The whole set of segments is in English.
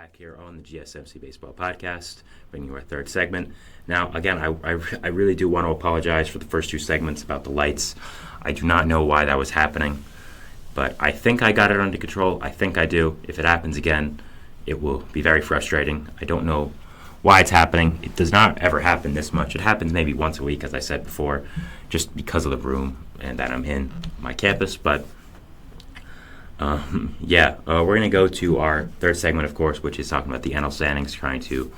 back here on the GSMC Baseball Podcast, bringing you our third segment. Now, again, I really do want to apologize for the first two segments about the lights. I do not know why that was happening, but I think I got it under control. I think I do. If it happens again, it will be very frustrating. I don't know why it's happening. It does not ever happen this much. It happens maybe once a week, as I said before, just because of the room and that I'm in my campus, but we're going to go to our third segment, of course, which is talking about the NL standings, trying to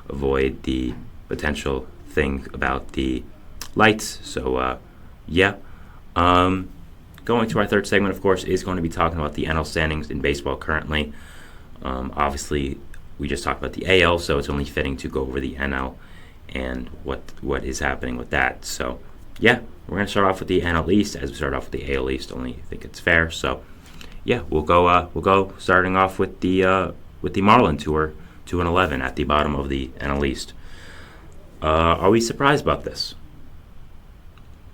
avoid the potential thing about the lights. So, going to our third segment, of course, is going to be talking about the NL standings in baseball currently. Obviously, we just talked about the AL, so it's only fitting to go over the NL and what is happening with that. So, we're going to start off with the NL East as we start off with the AL East. Only think it's fair. So, we'll go starting off with the Marlins, who are 2-11 at the bottom of the NL East. Are we surprised about this?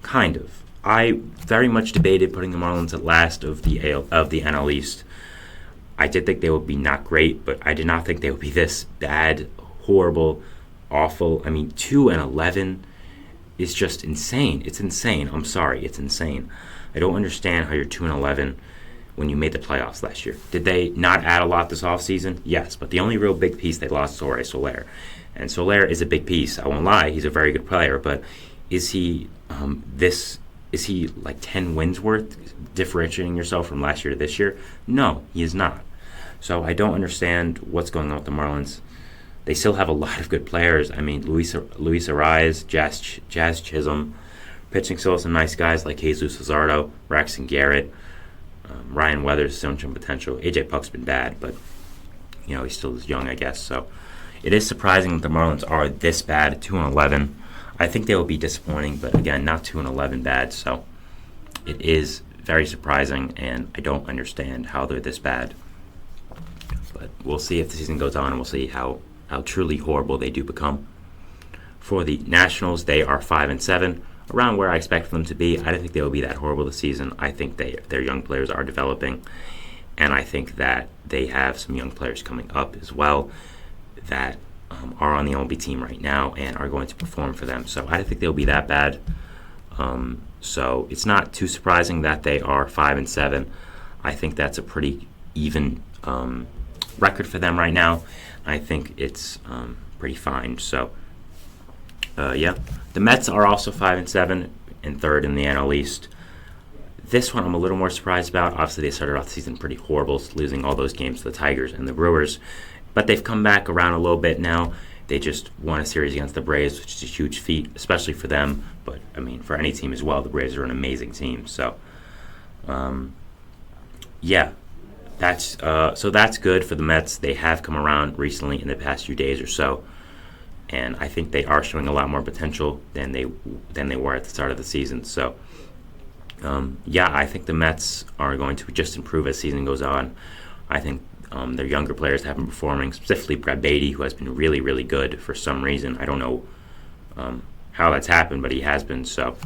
Kind of. I very much debated putting the Marlins at last of the NL East. I did think they would be not great, but I did not think they would be this bad, horrible, awful. I mean, 2-11 is just insane. It's insane. I'm sorry, it's insane. I don't understand how you're 2-11 when you made the playoffs last year. Did they not add a lot this offseason? Yes, but the only real big piece they lost was Soler. And Soler is a big piece. I won't lie, he's a very good player, but is he is he like 10 wins worth, differentiating yourself from last year to this year? No, he is not. So I don't understand what's going on with the Marlins. They still have a lot of good players. I mean, Luis Ariz, Jazz Chisholm, pitching still some nice guys like Jesus Luzardo, Braxton Garrett, Ryan Weathers, shown some potential. AJ Puck's been bad, but he still is young, I guess. So it is surprising that the Marlins are this bad at 2-11. I think they will be disappointing, but again, not 2-11 bad. So it is very surprising, and I don't understand how they're this bad. But we'll see if the season goes on, and we'll see how truly horrible they do become. For the Nationals, they are 5-7. Around where I expect them to be. I don't think they will be that horrible this season. I think their young players are developing, and I think that they have some young players coming up as well that are on the MLB team right now and are going to perform for them. So I don't think they'll be that bad. So it's not too surprising that they are 5-7. I think that's a pretty even record for them right now. I think it's pretty fine. So. The Mets are also 5-7 and third in the NL East. This one I'm a little more surprised about. Obviously, they started off the season pretty horrible, losing all those games to the Tigers and the Brewers. But they've come back around a little bit now. They just won a series against the Braves, which is a huge feat, especially for them. But, I mean, for any team as well, the Braves are an amazing team. So, that's good for the Mets. They have come around recently in the past few days or so. And I think they are showing a lot more potential than they were at the start of the season. So, I think the Mets are going to just improve as season goes on. I think their younger players have been performing, specifically Brett Beatty, who has been really, really good for some reason. I don't know how that's happened, but he has been. So,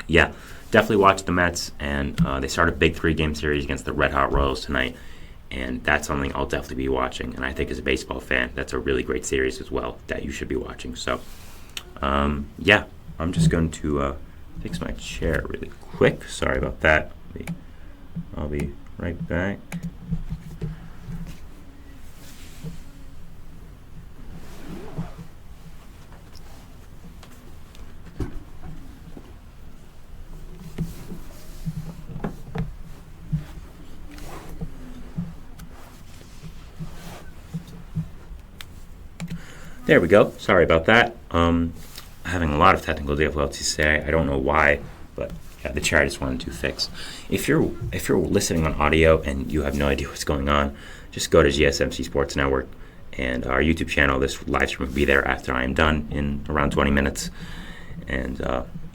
definitely watch the Mets. And they start a big 3-game series against the Red Hot Royals tonight. And that's something I'll definitely be watching. And I think as a baseball fan, that's a really great series as well that you should be watching. So, I'm just going to fix my chair really quick. Sorry about that. I'll be right back. There we go. Sorry about that. Having a lot of technical difficulties today. I don't know why, but the chair I just wanted to fix. If you're listening on audio and you have no idea what's going on, just go to GSMC Sports Network and our YouTube channel. This live stream will be there after I am done in around 20 minutes, and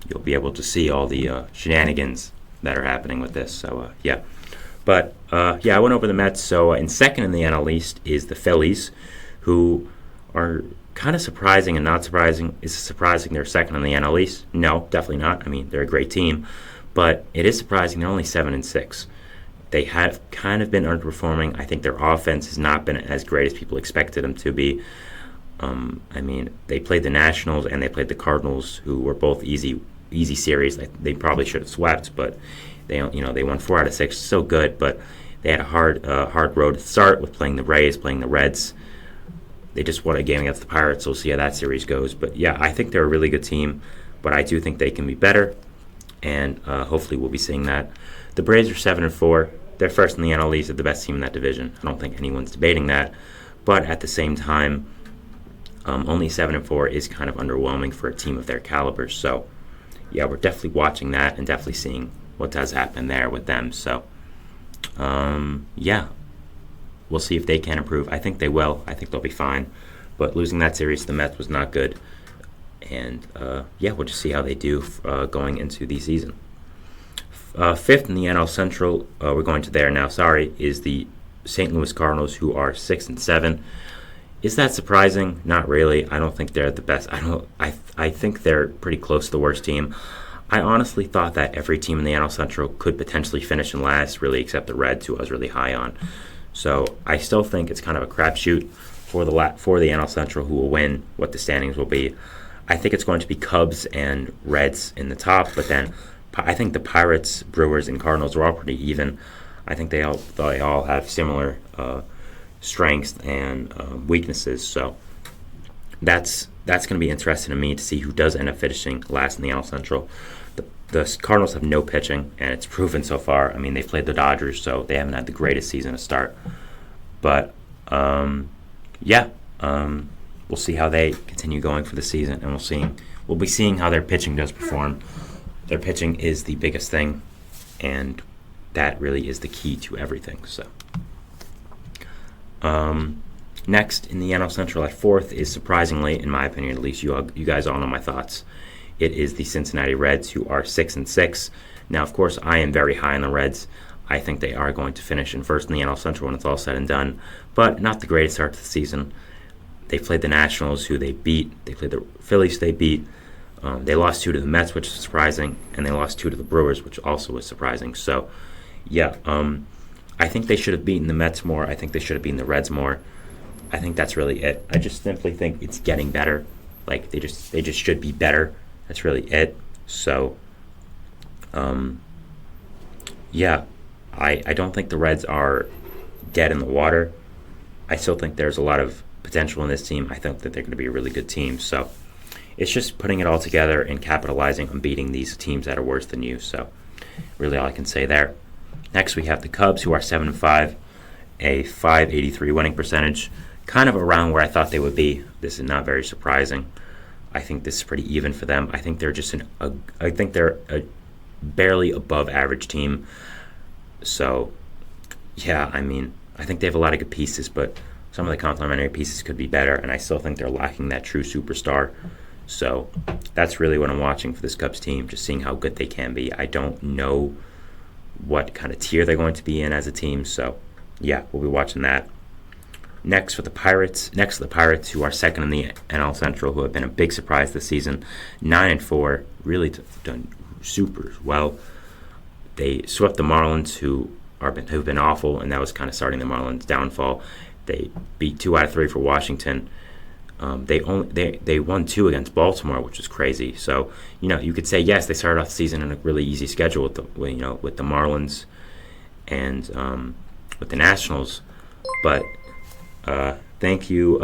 you'll be able to see all the shenanigans that are happening with this. So But I went over the Mets. So in second in the NL East is the Phillies, who are kind of surprising and not surprising. Is it surprising they're second in the NL East? No, definitely not. I mean, they're a great team, but it is surprising they're only 7-6. they have kind of been underperforming. I think their offense has not been as great as people expected them to be. I mean, they played the Nationals and they played the Cardinals, who were both easy series. They probably should have swept, but they won 4 out of 6. So good, but they had a hard road to start with playing the Rays, playing the Reds. They just won a game against the Pirates, so we'll see how that series goes. But yeah, I think they're a really good team, but I do think they can be better, and hopefully we'll be seeing that. The Braves are 7-4. They're first in the NL East. They're the best team in that division. I don't think anyone's debating that. But at the same time, only 7-4 is kind of underwhelming for a team of their caliber. So yeah, we're definitely watching that and definitely seeing what does happen there with them. So yeah, we'll see if they can improve. I think they will. I think they'll be fine. But losing that series to the Mets was not good. And yeah, we'll just see how they do going into the season. Fifth in the NL Central, we're going to there now, is the St. Louis Cardinals, who are 6-7. Is that surprising? Not really. I don't think they're the best. I think they're pretty close to the worst team. I honestly thought that every team in the NL Central could potentially finish in last, really, except the Reds, who I was really high on. So I still think it's kind of a crapshoot for the NL Central, who will win, what the standings will be. I think it's going to be Cubs and Reds in the top, but then I think the Pirates, Brewers, and Cardinals are all pretty even. I think they all have similar strengths and weaknesses. So that's going to be interesting to me to see who does end up finishing last in the NL Central. The Cardinals have no pitching, and it's proven so far. I mean, they've played the Dodgers, so they haven't had the greatest season to start. But yeah, we'll see how they continue going for the season, and we'll be seeing how their pitching does perform. Their pitching is the biggest thing, and that really is the key to everything. So, next in the NL Central at fourth is, surprisingly, in my opinion, at least you guys all know my thoughts. It is the Cincinnati Reds, who are 6-6. Now, of course, I am very high on the Reds. I think they are going to finish in first in the NL Central when it's all said and done, but not the greatest start to the season. They played the Nationals, who they beat. They played the Phillies, they beat. They lost 2 to the Mets, which is surprising, and they lost 2 to the Brewers, which also was surprising. So, yeah, I think they should have beaten the Mets more. I think they should have beaten the Reds more. I think that's really it. I just simply think it's getting better. Like, they just should be better. That's really it. So, yeah, I don't think the Reds are dead in the water. I still think there's a lot of potential in this team. I think that they're going to be a really good team. So it's just putting it all together and capitalizing on beating these teams that are worse than you. So really all I can say there. Next we have the Cubs, who are 7-5, a .583 winning percentage, kind of around where I thought they would be. This is not very surprising. I think this is pretty even for them. I think they're just a barely above average team. So yeah, I mean, I think they have a lot of good pieces, but some of the complementary pieces could be better, and I still think they're lacking that true superstar. So that's really what I'm watching for this Cubs team, just seeing how good they can be. I don't know what kind of tier they're going to be in as a team, so yeah, we'll be watching that. Next to the Pirates, who are second in the NL Central, who have been a big surprise this season, 9-4, really done super well. They swept the Marlins, who've been awful, and that was kind of starting the Marlins' downfall. They beat 2 out of 3 for Washington. They won 2 against Baltimore, which is crazy. So you could say yes, they started off the season on a really easy schedule with the Marlins and with the Nationals, but thank you,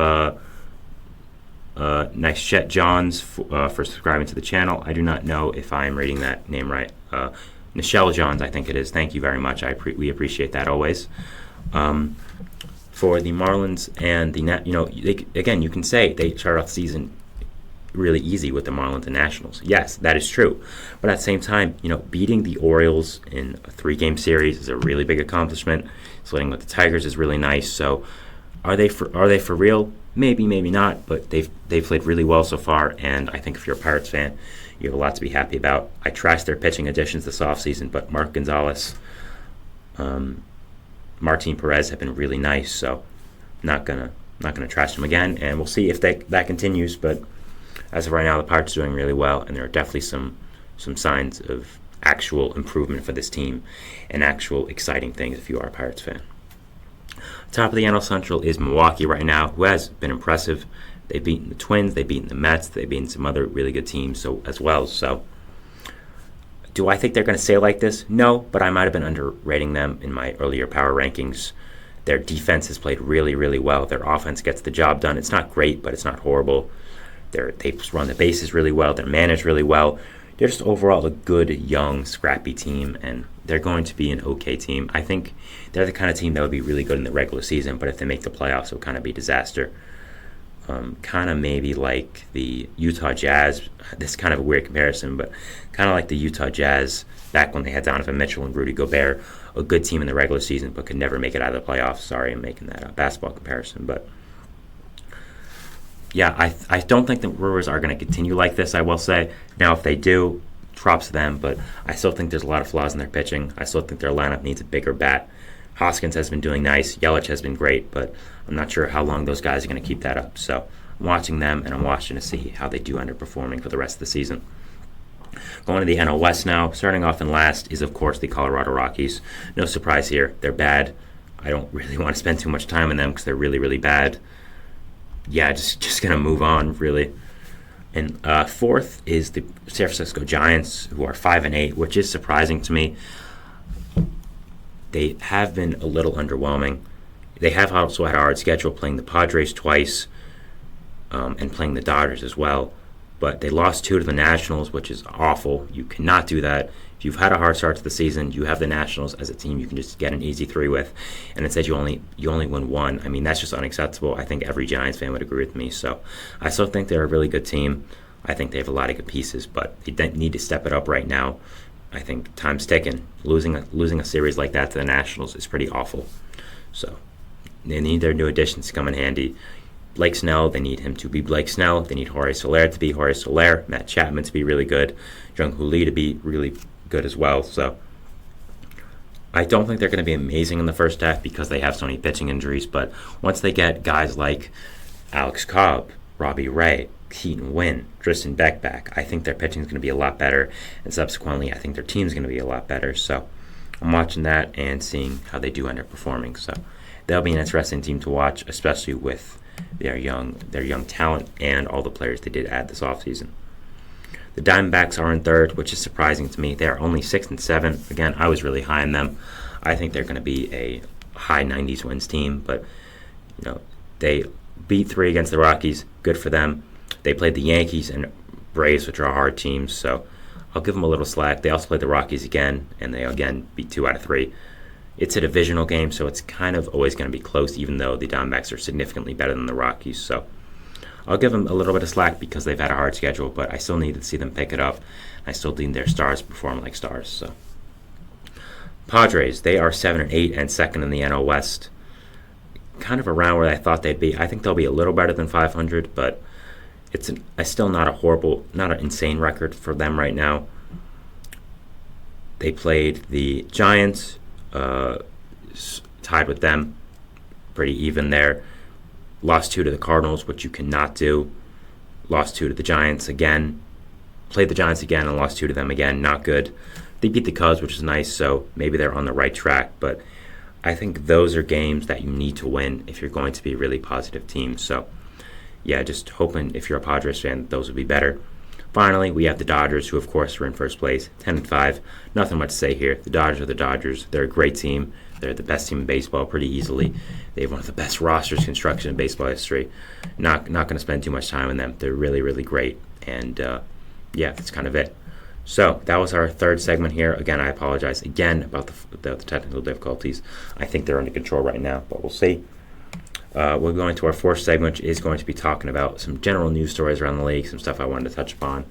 Nice Chet Johns, for subscribing to the channel. I do not know if I am reading that name right. Nichelle Johns, I think it is. Thank you very much. We appreciate that always. For the Marlins and the again, you can say they started off the season really easy with the Marlins and Nationals. Yes, that is true. But at the same time, beating the Orioles in a 3-game series is a really big accomplishment. Splitting with the Tigers is really nice. So, are they for real? Maybe, maybe not. But they've played really well so far, and I think if you're a Pirates fan, you have a lot to be happy about. I trashed their pitching additions this offseason, but Mark Gonzalez, Martin Perez have been really nice. So, not gonna trash them again, and we'll see if that continues. But as of right now, the Pirates are doing really well, and there are definitely some signs of actual improvement for this team and actual exciting things if you are a Pirates fan. Top of the NL Central is Milwaukee right now, who has been impressive. They've beaten the Twins, they've beaten the Mets, they've beaten some other really good teams as well. So, do I think they're going to stay like this? No, but I might have been underrating them in my earlier power rankings. Their defense has played really, really well. Their offense gets the job done. It's not great, but it's not horrible. They run the bases really well. They're managed really well. They're just overall a good, young, scrappy team, and they're going to be an okay team. I think they're the kind of team that would be really good in the regular season, but if they make the playoffs, it will kind of be disaster. Kind of maybe like the Utah Jazz. This is kind of a weird comparison, but kind of like the Utah Jazz back when they had Donovan Mitchell and Rudy Gobert, a good team in the regular season, but could never make it out of the playoffs. Sorry, I'm making that a basketball comparison, but yeah, I don't think the Brewers are going to continue like this, I will say. Now, if they do, props to them, but I still think there's a lot of flaws in their pitching. I still think their lineup needs a bigger bat. Hoskins has been doing nice. Yelich has been great, but I'm not sure how long those guys are going to keep that up. So I'm watching them, and I'm watching to see how they do underperforming for the rest of the season. Going to the NL West now, starting off in last is, of course, the Colorado Rockies. No surprise here. They're bad. I don't really want to spend too much time on them because they're really, really bad. Yeah, just going to move on, really. And fourth is the San Francisco Giants, who are 5-8, which is surprising to me. They have been a little underwhelming. They have also had a hard schedule, playing the Padres twice and playing the Dodgers as well. But they lost 2 to the Nationals, which is awful. You cannot do that. If you've had a hard start to the season, you have the Nationals as a team you can just get an easy 3 with, and it says you only win 1. I mean, that's just unacceptable. I think every Giants fan would agree with me. So I still think they're a really good team. I think they have a lot of good pieces, but they need to step it up right now. I think time's ticking. Losing a series like that to the Nationals is pretty awful. So they need their new additions to come in handy. Blake Snell, they need him to be Blake Snell. They need Jorge Soler to be Jorge Soler. Matt Chapman to be really good. Jung-Hoo Lee to be really good as well. So I don't think they're going to be amazing in the first half because they have so many pitching injuries. But once they get guys like Alex Cobb, Robbie Ray, Keaton Winn, Tristan Beck back, I think their pitching is going to be a lot better. And subsequently, I think their team is going to be a lot better. So I'm watching that and seeing how they do end up performing. So they'll be an interesting team to watch, especially with their young talent and all the players they did add this offseason. The Diamondbacks are in third, which is surprising to me. They are only 6-7. Again, I was really high on them. I think they're going to be a high 90s wins team, but they beat 3 against the Rockies. Good for them. They played the Yankees and Braves, which are hard teams, so I'll give them a little slack. They also played the Rockies again, and they again beat 2 out of 3. It's a divisional game, so it's kind of always going to be close, even though the Diamondbacks are significantly better than the Rockies. So I'll give them a little bit of slack because they've had a hard schedule, but I still need to see them pick it up. I still need their stars perform like stars. So Padres, they are 7-8 and second in the NL West. Kind of around where I thought they'd be. I think they'll be a little better than 500, but it's still not an insane record for them right now. They played the Giants, tied with them, pretty even there. Lost 2 to the Cardinals, which you cannot do. Lost 2 to the Giants again. Played the Giants again and lost 2 to them again. Not good. They beat the Cubs, which is nice, so maybe they're on the right track. But I think those are games that you need to win if you're going to be a really positive team. So, yeah, just hoping if you're a Padres fan, those would be better. Finally, we have the Dodgers, who, of course, are in first place, 10-5. Nothing much to say here. The Dodgers are the Dodgers. They're a great team. They're the best team in baseball pretty easily. They have one of the best rosters construction in baseball history. Not going to spend too much time on them. They're really, really great. And, yeah, that's kind of it. So that was our third segment here. Again, I apologize again about the technical difficulties. I think they're under control right now, but we'll see. We're going to our fourth segment, which is going to be talking about some general news stories around the league, some stuff I wanted to touch upon.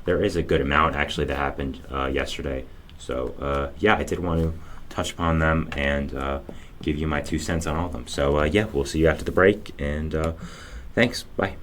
There is a good amount, actually, that happened yesterday. So, yeah, I did want to touch upon them and give you my 2 cents on all of them. So, yeah, we'll see you after the break, and thanks. Bye.